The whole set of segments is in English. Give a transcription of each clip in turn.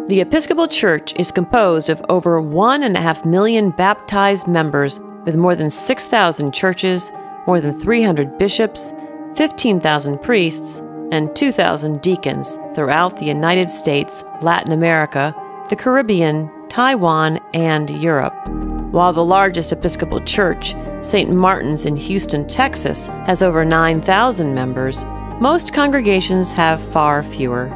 The Episcopal Church is composed of over 1.5 million baptized members with more than 6,000 churches, more than 300 bishops, 15,000 priests, and 2,000 deacons throughout the United States, Latin America, the Caribbean, Taiwan, and Europe. While the largest Episcopal church, St. Martin's in Houston, Texas, has over 9,000 members, most congregations have far fewer.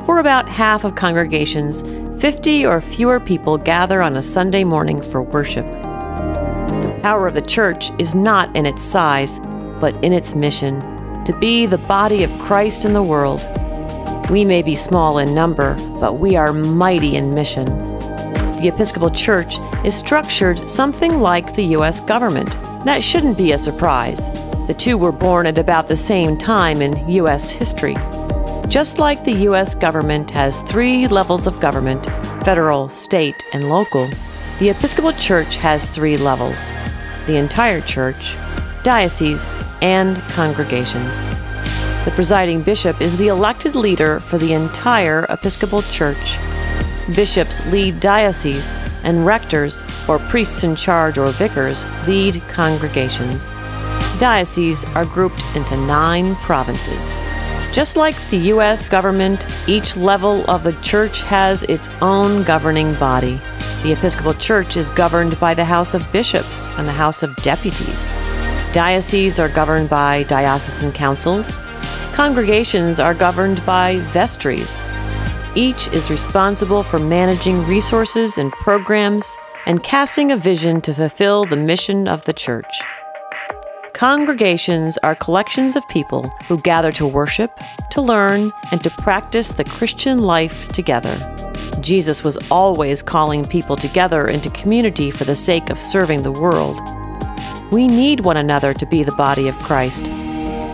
For about half of congregations, 50 or fewer people gather on a Sunday morning for worship. The power of the church is not in its size, but in its mission, to be the body of Christ in the world. We may be small in number, but we are mighty in mission. The Episcopal Church is structured something like the U.S. government. That shouldn't be a surprise. The two were born at about the same time in U.S. history. Just like the U.S. government has 3 levels of government, federal, state, and local, the Episcopal Church has 3 levels: the entire church, diocese, and congregations. The presiding bishop is the elected leader for the entire Episcopal Church. Bishops lead dioceses, and rectors, or priests in charge or vicars, lead congregations. Dioceses are grouped into 9 provinces. Just like the U.S. government, each level of the church has its own governing body. The Episcopal Church is governed by the House of Bishops and the House of Deputies. Dioceses are governed by diocesan councils. Congregations are governed by vestries. Each is responsible for managing resources and programs and casting a vision to fulfill the mission of the church. Congregations are collections of people who gather to worship, to learn, and to practice the Christian life together. Jesus was always calling people together into community for the sake of serving the world. We need one another to be the body of Christ.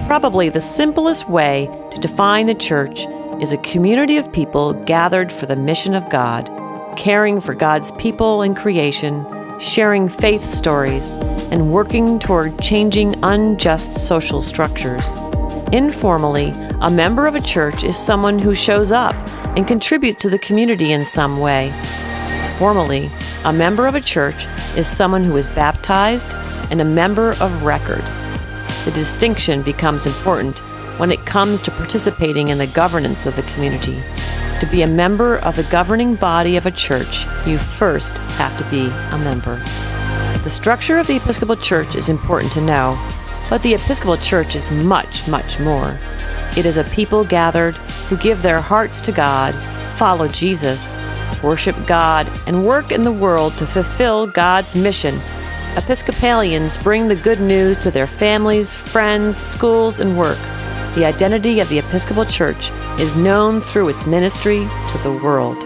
Probably the simplest way to define the church is a community of people gathered for the mission of God, caring for God's people and creation, sharing faith stories, and working toward changing unjust social structures. Informally, a member of a church is someone who shows up and contributes to the community in some way. Formally, a member of a church is someone who is baptized and a member of record. The distinction becomes important when it comes to participating in the governance of the community. To be a member of the governing body of a church, you first have to be a member. The structure of the Episcopal Church is important to know, but the Episcopal Church is much, much more. It is a people gathered who give their hearts to God, follow Jesus, worship God, and work in the world to fulfill God's mission. Episcopalians bring the good news to their families, friends, schools, and work. The identity of the Episcopal Church is known through its ministry to the world.